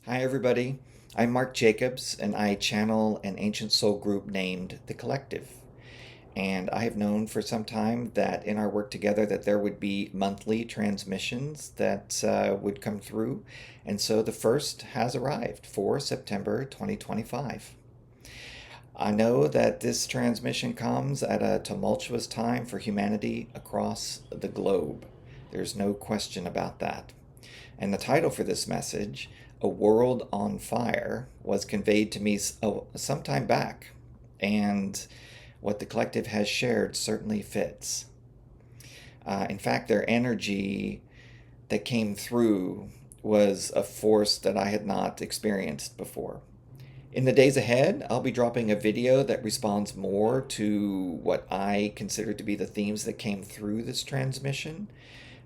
Hi, everybody. I'm Mark Jacobs, and I channel an ancient soul group named The Collective. And I have known for some time that in our work together that there would be monthly transmissions that would come through. And so the first has arrived for September 2025. I know that this transmission comes at a tumultuous time for humanity across the globe. There's no question about that. And the title for this message, A World on Fire, was conveyed to me some time back. And what the collective has shared certainly fits. In fact, their energy that came through was a force that I had not experienced before. In the days ahead, I'll be dropping a video that responds more to what I consider to be the themes that came through this transmission.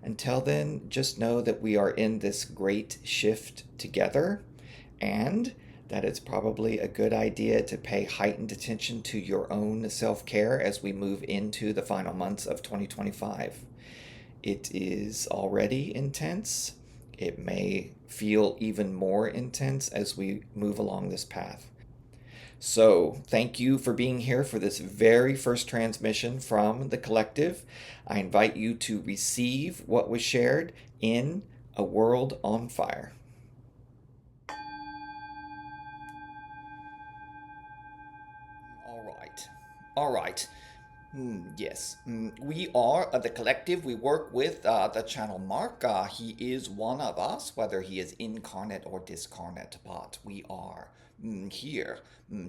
Until then, just know that we are in this great shift together and that it's probably a good idea to pay heightened attention to your own self care as we move into the final months of 2025. It is already intense. It may feel even more intense as we move along this path. So, thank you for being here for this very first transmission from the collective. I invite you to receive what was shared in A World on Fire. All right. All right. Yes, we are the collective. We work with the channel Mark. He is one of us, whether he is incarnate or discarnate, but we are here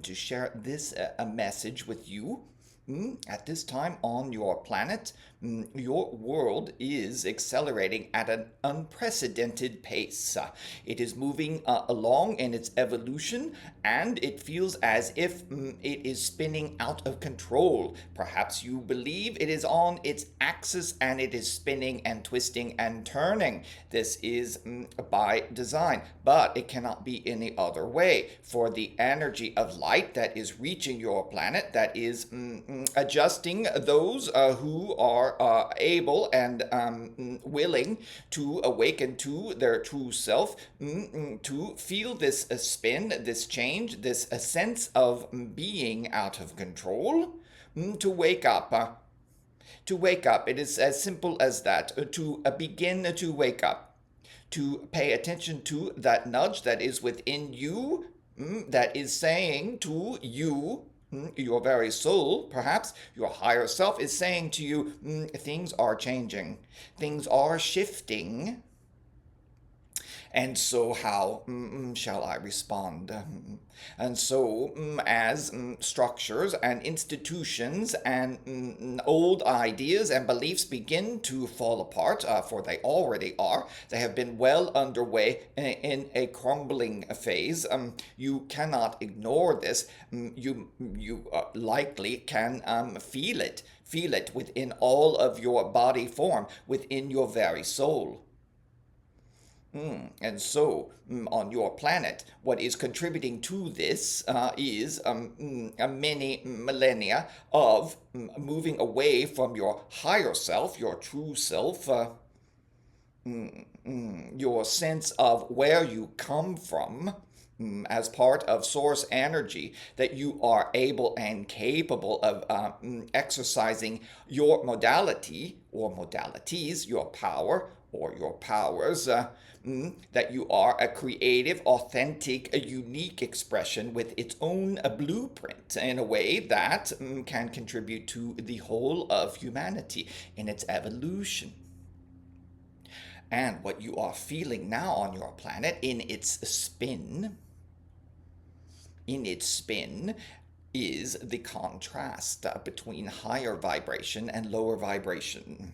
to share this a message with you. At this time on your planet, your world is accelerating at an unprecedented pace. It is moving along in its evolution, and it feels as if it is spinning out of control. Perhaps you believe it is on its axis and it is spinning and twisting and turning. This is by design, but it cannot be any other way. For the energy of light that is reaching your planet, that is adjusting those who are able and willing to awaken to their true self, to feel this spin, this change, this sense of being out of control, to wake up. To wake up. It is as simple as that. To begin to wake up. To pay attention to that nudge that is within you, that is saying to you, your very soul, perhaps your higher self, is saying to you, things are changing, things are shifting. And so, how shall I respond? And so, as structures and institutions and old ideas and beliefs begin to fall apart, for they already are, they have been well underway in a crumbling phase. You cannot ignore this. You likely can feel it. Feel it within all of your body form, within your very soul. And so, on your planet, what is contributing to this is many millennia of moving away from your higher self, your true self, your sense of where you come from. As part of source energy, that you are able and capable of exercising your modality or modalities, your power or your powers, that you are a creative, authentic, a unique expression with its own blueprint in a way that can contribute to the whole of humanity in its evolution. And what you are feeling now on your planet in its spin, is the contrast between higher vibration and lower vibration.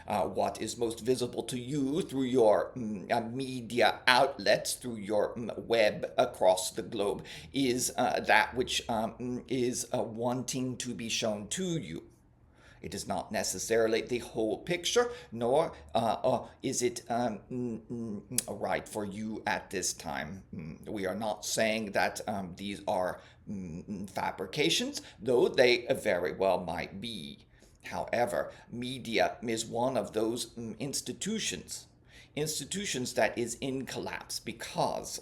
What is most visible to you through your media outlets, through your web across the globe, is that which is wanting to be shown to you. It is not necessarily the whole picture, nor is it right for you at this time. We are not saying that these are fabrications, though they very well might be. However, media is one of those institutions. institutions that is in collapse because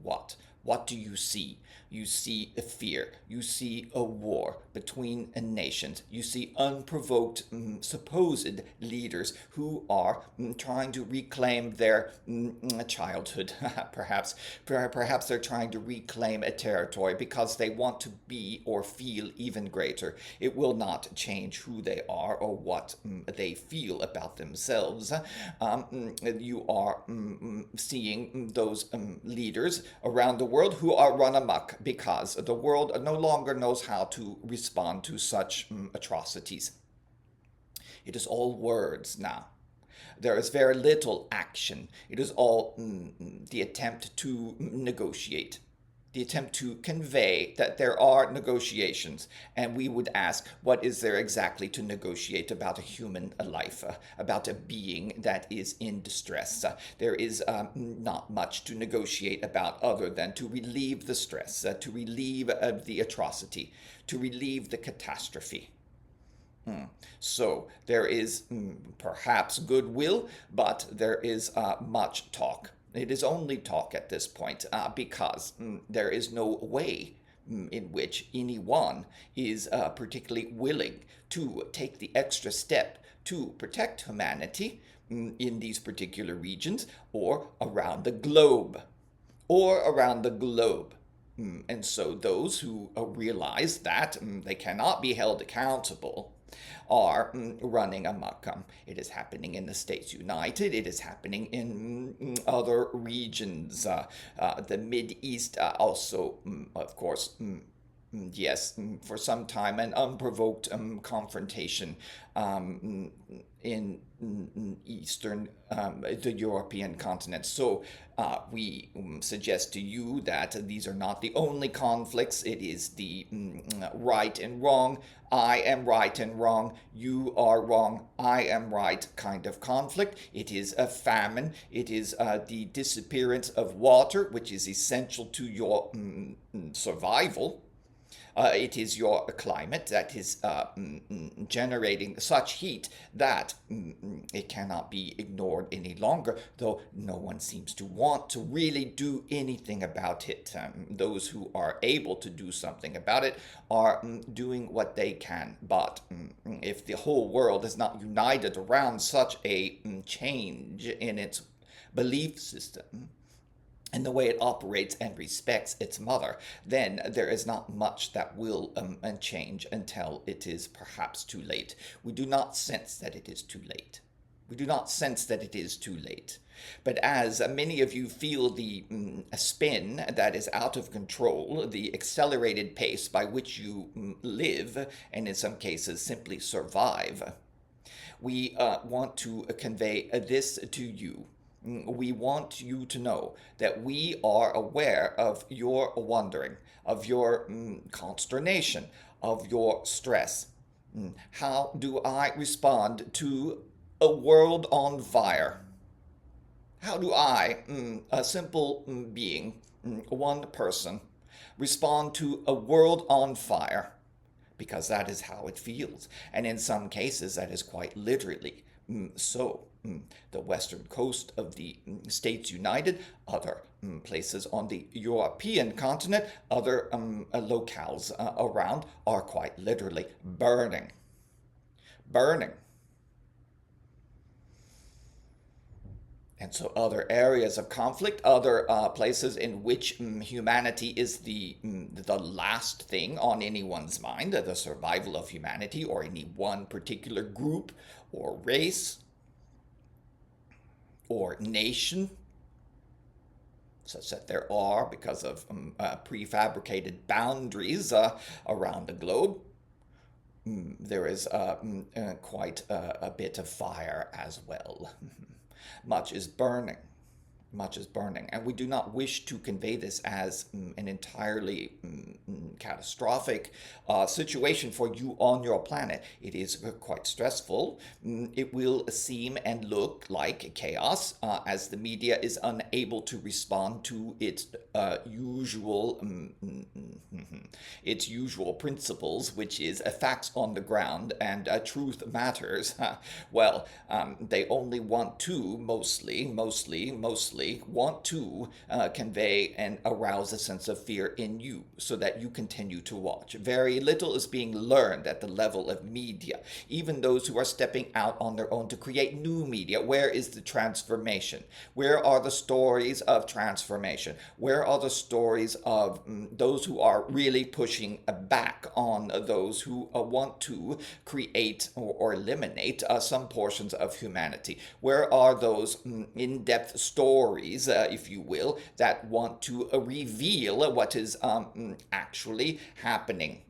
what? What do you see? You see a fear. You see a war between nations. You see unprovoked supposed leaders who are trying to reclaim their childhood. Perhaps they're trying to reclaim a territory because they want to be or feel even greater. It will not change who they are or what they feel about themselves. You are seeing those leaders around the world who are run amok because the world no longer knows how to respond to such atrocities. It is all words now. There is very little action. It is all the attempt to negotiate, the attempt to convey that there are negotiations. And we would ask, what is there exactly to negotiate about a human life, about a being that is in distress? There is not much to negotiate about other than to relieve the stress, to relieve the atrocity, to relieve the catastrophe. So there is perhaps goodwill, but there is much talk. It is only talk at this point because there is no way in which anyone is particularly willing to take the extra step to protect humanity in these particular regions or around the globe. Or around the globe. And so those who realize that they cannot be held accountable are running amok. It is happening in the States United. It is happening in other regions. The Mid East also, of course, yes, for some time, an unprovoked confrontation in Eastern, the European continent. So we suggest to you that these are not the only conflicts. It is the right and wrong. I am right and wrong. You are wrong. I am right kind of conflict. It is a famine. It is the disappearance of water, which is essential to your survival. It is your climate that is generating such heat that it cannot be ignored any longer, though no one seems to want to really do anything about it. Those who are able to do something about it are doing what they can. But if the whole world is not united around such a change in its belief system, and the way it operates and respects its mother, then there is not much that will change until it is perhaps too late. We do not sense that it is too late. We do not sense that it is too late. But as many of you feel the spin that is out of control, the accelerated pace by which you live, and in some cases simply survive, we want to convey this to you. We want you to know that we are aware of your wondering, of your consternation, of your stress. How do I respond to a world on fire? How do I, a simple being, one person, respond to a world on fire? Because that is how it feels. And in some cases, that is quite literally so. The western coast of the States United, other places on the European continent, other locales around are quite literally burning. Burning. And so other areas of conflict, other places in which humanity is the last thing on anyone's mind, the survival of humanity or any one particular group or race or nation, such that there are, because of prefabricated boundaries around the globe, there is quite a bit of fire as well. Much is burning. much as burning. And we do not wish to convey this as an entirely catastrophic situation for you on your planet. It is quite stressful. It will seem and look like chaos as the media is unable to respond to its usual principles, which is facts on the ground and truth matters. Well, they only want to mostly want to convey and arouse a sense of fear in you so that you continue to watch. Very little is being learned at the level of media. Even those who are stepping out on their own to create new media, where is the transformation? Where are the stories of transformation? Where are the stories of those who are really pushing back on those who want to create or eliminate some portions of humanity? Where are those in-depth stories, if you will, that want to reveal what is actually happening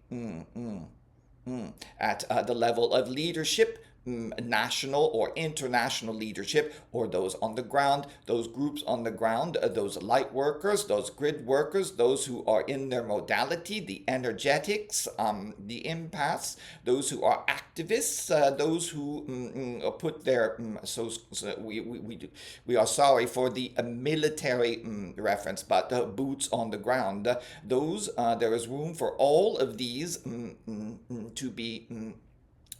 at the level of leadership, national or international leadership, or those on the ground, those groups on the ground, those light workers, those grid workers, those who are in their modality, the energetics, the empaths, those who are activists, those who put their we are sorry for the military reference, but boots on the ground. Those there is room for all of these to be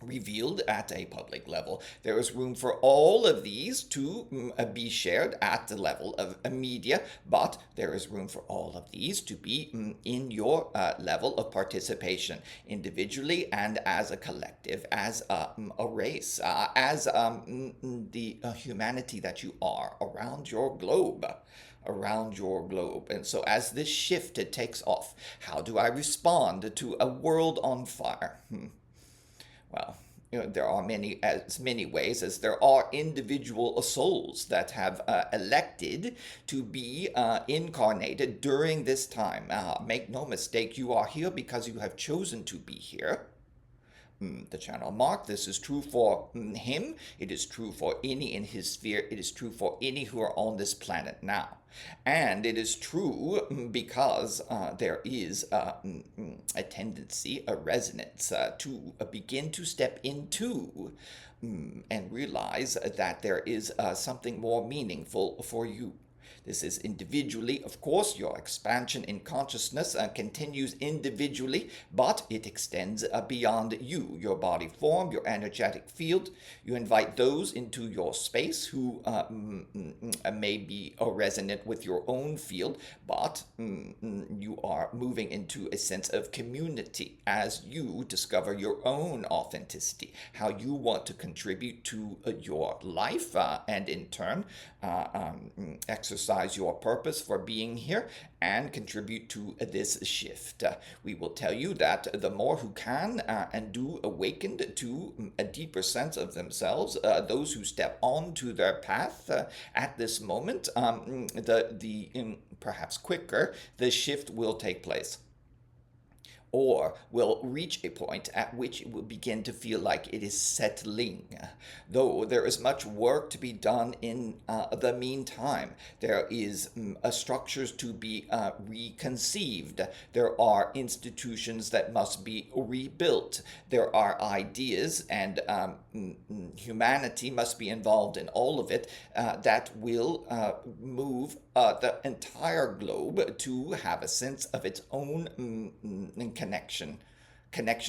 revealed at a public level. There is room for all of these to be shared at the level of media, but there is room for all of these to be in your level of participation, individually and as a collective, as a race, as the humanity that you are around your globe. And so as this shift takes off, how do I respond to a world on fire? Well, there are as many ways as there are individual souls that have elected to be incarnated during this time. Make no mistake, you are here because you have chosen to be here. The channel mark. This is true for him. It is true for any in his sphere. It is true for any who are on this planet now. And it is true because there is a tendency, a resonance to begin to step into and realize that there is something more meaningful for you. This is individually, of course, your expansion in consciousness continues individually, but it extends beyond you, your body form, your energetic field. You invite those into your space who may be resonant with your own field, but you are moving into a sense of community as you discover your own authenticity, how you want to contribute to your life, and in turn exercise your purpose for being here and contribute to this shift. We will tell you that the more who can and do awaken to a deeper sense of themselves, those who step onto their path at this moment, perhaps quicker the shift will take place, or will reach a point at which it will begin to feel like it is settling. Though there is much work to be done in the meantime. There is structures to be reconceived. There are institutions that must be rebuilt. There are ideas, and humanity must be involved in all of it, that will move the entire globe to have a sense of its own connection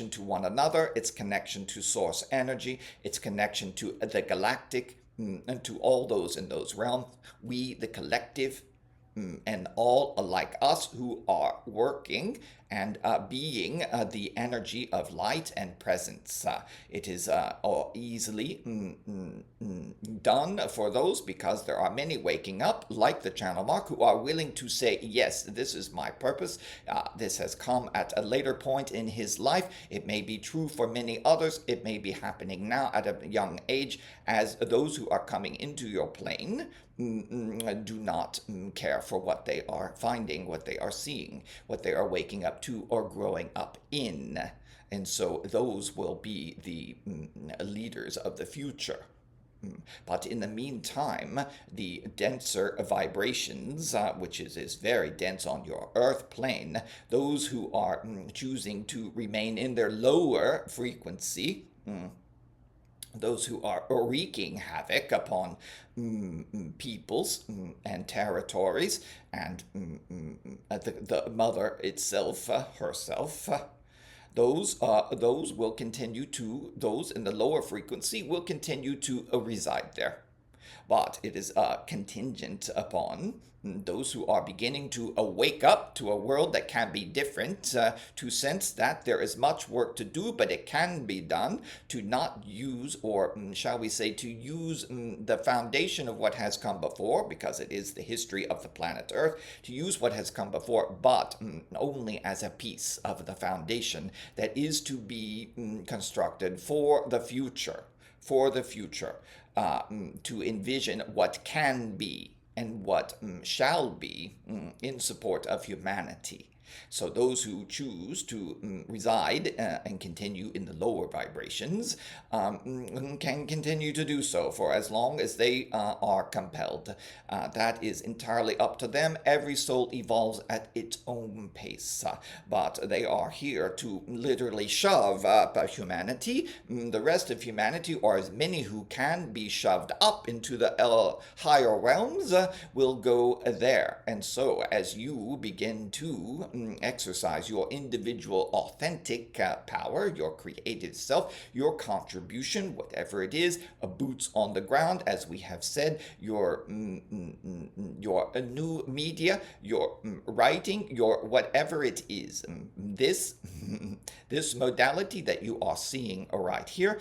to one another, its connection to source energy, its connection to the galactic, and to all those in those realms. We, the collective, and all like us who are working and being the energy of light and presence. It is easily done for those, because there are many waking up, like the channel mark, who are willing to say, yes, this is my purpose. This has come at a later point in his life. It may be true for many others. It may be happening now at a young age, as those who are coming into your plane do not care for what they are finding, what they are seeing, what they are waking up to or growing up in. And so those will be the leaders of the future. But in the meantime, the denser vibrations, which is very dense on your earth plane, those who are choosing to remain in their lower frequency, those who are wreaking havoc upon peoples and territories and the mother itself, herself. Those will continue to, those in the lower frequency will continue to reside there. But it is contingent upon those who are beginning to wake up to a world that can be different, to sense that there is much work to do, but it can be done, to not use, or shall we say, to use the foundation of what has come before, because it is the history of the planet Earth, to use what has come before, but only as a piece of the foundation that is to be constructed for the future. For the future, to envision what can be and what shall be in support of humanity. So those who choose to reside and continue in the lower vibrations can continue to do so for as long as they are compelled. That is entirely up to them. Every soul evolves at its own pace, but they are here to literally shove humanity, the rest of humanity, or as many who can be shoved up into the higher realms, will go there. And so as you begin to exercise your individual authentic power, your creative self, your contribution, whatever it is, boots on the ground, as we have said, your new media, your writing, your whatever it is, this this modality that you are seeing right here,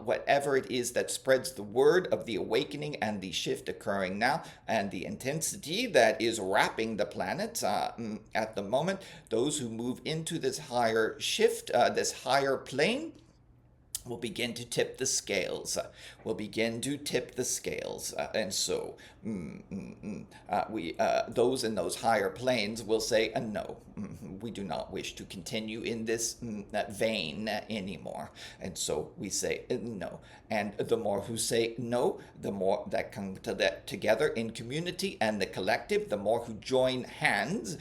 whatever it is that spreads the word of the awakening and the shift occurring now, and the intensity that is wrapping the planet at the moment, those who move into this higher shift, this higher plane, will begin to tip the scales, will begin to tip the scales. And so we those in those higher planes will say, no, we do not wish to continue in this vein anymore. And so we say no. And the more who say no, the more that come to that together in community and the collective, the more who join hands,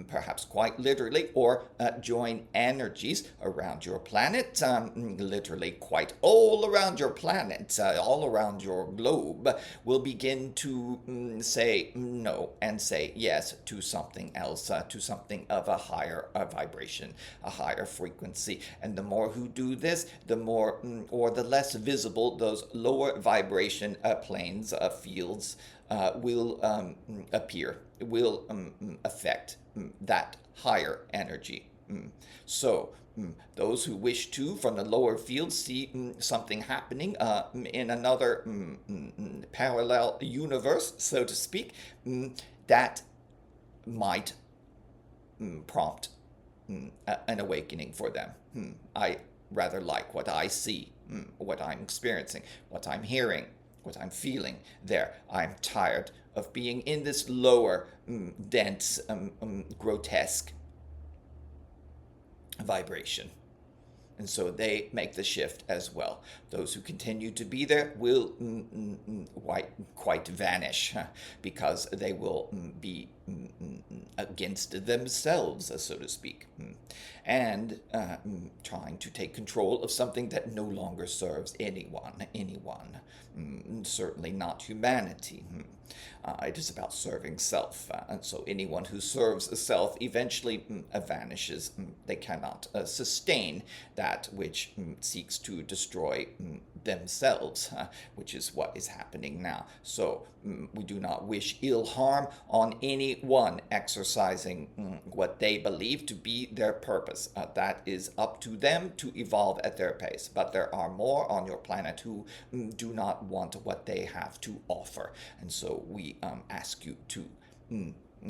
perhaps quite literally, or join energies around your planet, literally quite all around your planet, all around your globe, will begin to say no and say yes to something else, to something of a higher vibration, a higher frequency. And the more who do this, the more or the less visible those lower vibration planes, fields will appear, will affect that higher energy. So those who wish to, from the lower field, see something happening in another parallel universe, so to speak, that might prompt an awakening for them. I rather like what I see, what I'm experiencing, what I'm hearing, what I'm feeling there. I'm tired of being in this lower, dense, grotesque vibration. And so they make the shift as well. Those who continue to be there will quite vanish, because they will be against themselves, so to speak, and trying to take control of something that no longer serves anyone, certainly not humanity. It is about serving self, and so anyone who serves self eventually vanishes. They cannot sustain that which seeks to destroy themselves, which is what is happening now. So we do not wish ill harm on anyone exercising what they believe to be their purpose. That is up to them to evolve at their pace. But there are more on your planet who do not want what they have to offer. And so we ask you to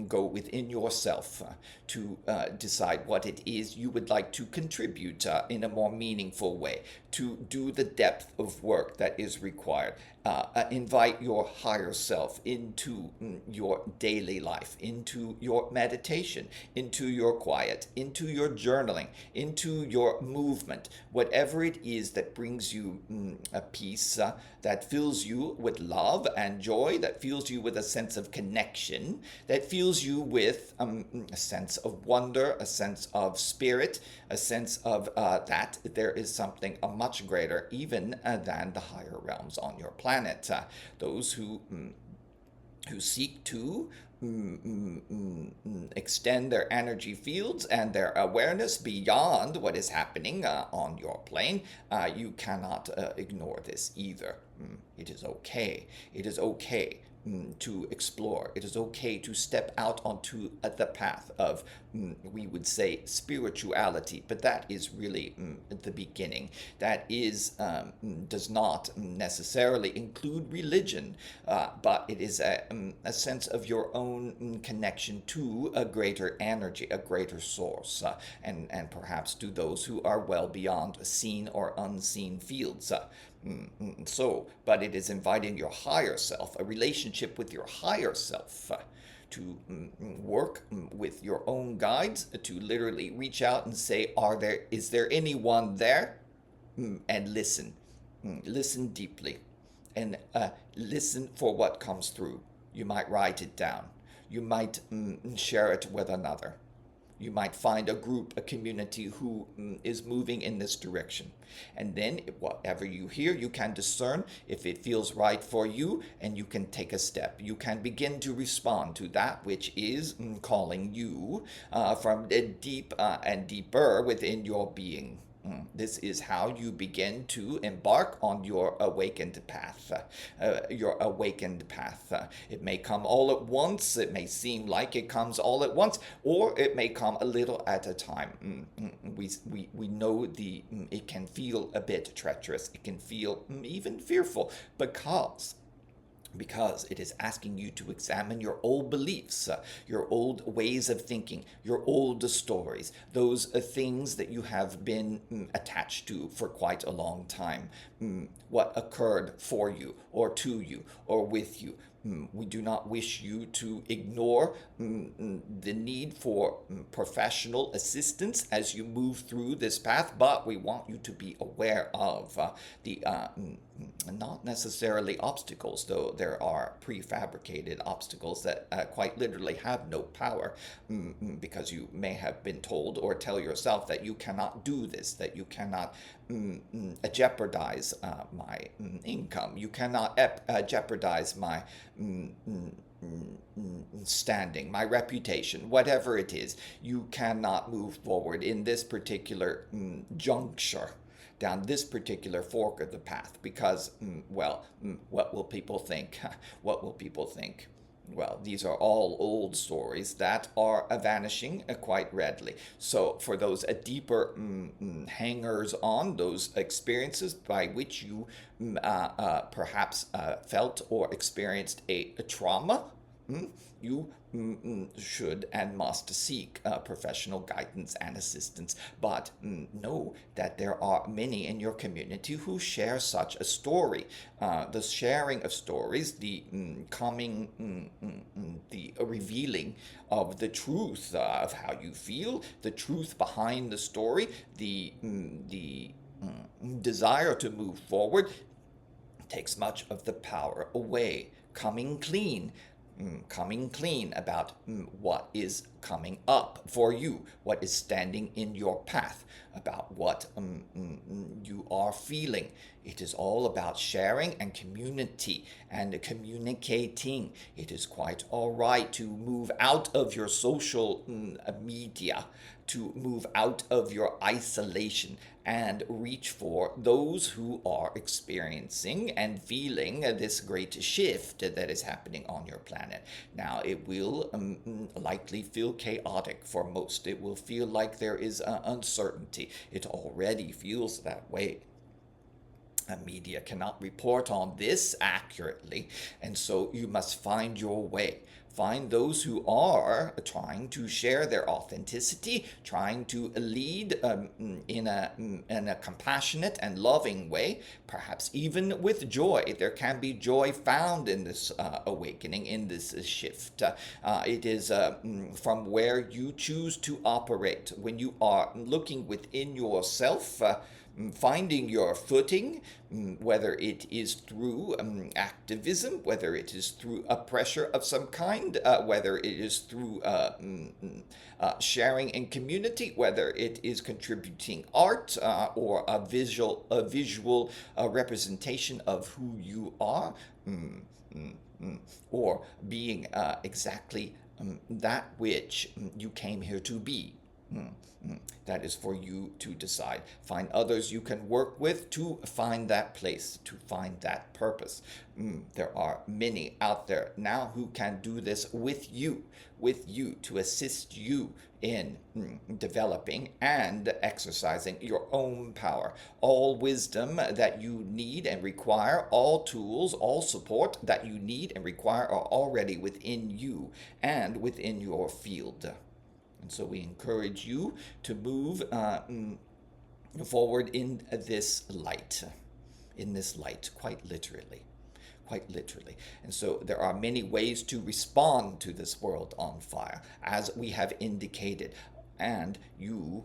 go within yourself to decide what it is you would like to contribute in a more meaningful way, to do the depth of work that is required, invite your higher self into your daily life, into your meditation, into your quiet, into your journaling, into your movement, whatever it is that brings you a peace, that fills you with love and joy, that fills you with a sense of connection, that fills you with a sense of wonder, a sense of spirit, a sense of that there is something much greater even than the higher realms on your planet. Those who seek to extend their energy fields and their awareness beyond what is happening on your plane, you cannot ignore this either. It is okay. It is okay to explore. It is okay to step out onto the path of, we would say, spirituality, but that is really the beginning. That is does not necessarily include religion, but it is a sense of your own connection to a greater energy, a greater source, and perhaps to those who are well beyond seen or unseen fields. But it is inviting your higher self, a relationship with your higher self, to work with your own guides, to literally reach out and say, is there anyone there? And listen. Listen deeply. And listen for what comes through. You might write it down. You might share it with another. You might find a group, a community who is moving in this direction. And then whatever you hear, you can discern if it feels right for you, and you can take a step. You can begin to respond to that which is calling you from deep and deeper within your being. This is how you begin to embark on your awakened path. It may come all at once. It may seem like it comes all at once, or it may come a little at a time. We know it can feel a bit treacherous. It can feel even fearful because it is asking you to examine your old beliefs, your old ways of thinking, your old stories, those things that you have been attached to for quite a long time. What occurred for you, or to you, or with you. We do not wish you to ignore the need for professional assistance as you move through this path, but we want you to be aware of the not necessarily obstacles, though there are prefabricated obstacles that quite literally have no power, because you may have been told or tell yourself that you cannot do this, that you cannot jeopardize my income, you cannot jeopardize my standing, my reputation, whatever it is. You cannot move forward in this particular juncture, down this particular fork of the path, because, what will people think? What will people think? Well, these are all old stories that are vanishing quite readily. So for those deeper hangers on, those experiences by which you perhaps felt or experienced a trauma, you should and must seek professional guidance and assistance. But know that there are many in your community who share such a story. The sharing of stories, the the revealing of the truth of how you feel, the truth behind the story, the desire to move forward takes much of the power away. Coming clean about what is coming up for you, what is standing in your path, about what you are feeling. It is all about sharing and community and communicating. It is quite all right to move out of your social media, to move out of your isolation and reach for those who are experiencing and feeling this great shift that is happening on your planet. Now, it will likely feel chaotic for most. It will feel like there is uncertainty. It already feels that way. Media cannot report on this accurately, and so you must find your way. Find those who are trying to share their authenticity, trying to lead in a compassionate and loving way, perhaps even with joy. There can be joy found in this awakening, in this shift. It is from where you choose to operate. When you are looking within yourself, finding your footing, whether it is through activism, whether it is through a pressure of some kind, whether it is through sharing in community, whether it is contributing art or a visual representation of who you are, or being exactly that which you came here to be. That is for you to decide. Find others you can work with to find that place, to find that purpose. There are many out there now who can do this with you to assist you in developing and exercising your own power. All wisdom that you need and require, all tools, all support that you need and require are already within you and within your field. And so we encourage you to move forward in this light, quite literally. Quite literally. And so there are many ways to respond to this world on fire, as we have indicated. And you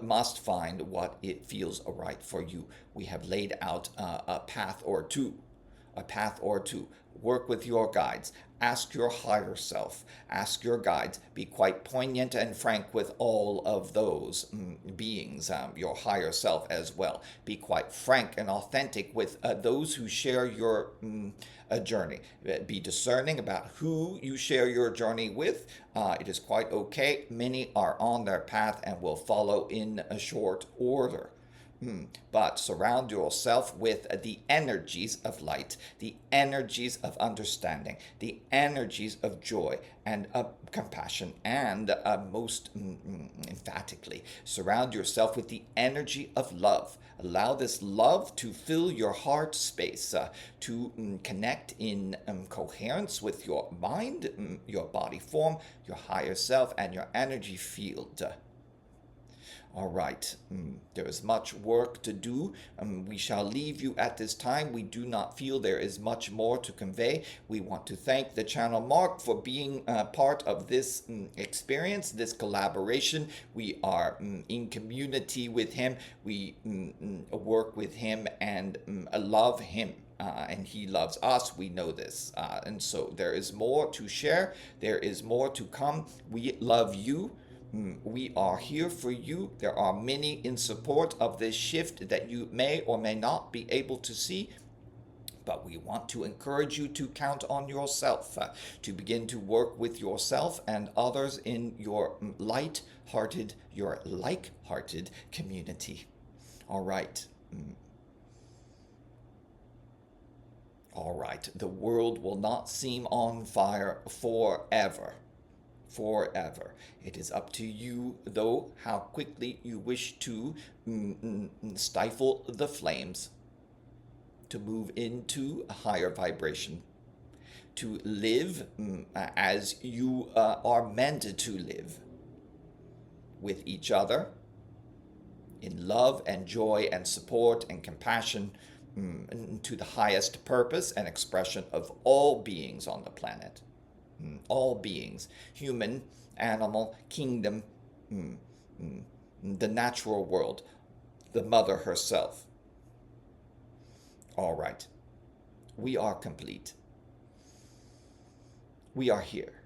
must find what it feels right for you. We have laid out a path or two. Work with your guides. Ask your higher self. Ask your guides. Be quite poignant and frank with all of those beings, your higher self as well. Be quite frank and authentic with those who share your journey. Be discerning about who you share your journey with. It is quite okay. Many are on their path and will follow in a short order. But surround yourself with the energies of light, the energies of understanding, the energies of joy and of compassion, and most emphatically, surround yourself with the energy of love. Allow this love to fill your heart space, to connect in coherence with your mind, your body form, your higher self, and your energy field. All right, there is much work to do. We shall leave you at this time. We do not feel there is much more to convey. We want to thank the channel Mark for being part of this experience, this collaboration. We are in community with him. We work with him and love him. And he loves us. We know this. And so there is more to share. There is more to come. We love you. We are here for you. There are many in support of this shift that you may or may not be able to see. But we want to encourage you to count on yourself, to begin to work with yourself and others in your light-hearted, your like-hearted community. All right. All right. The world will not seem on fire forever. Forever. It is up to you, though, how quickly you wish to stifle the flames, to move into a higher vibration, to live as you are meant to live, with each other, in love and joy and support and compassion, to the highest purpose and expression of all beings on the planet. All beings, human, animal, kingdom, the natural world, the mother herself. All right, we are complete. We are here.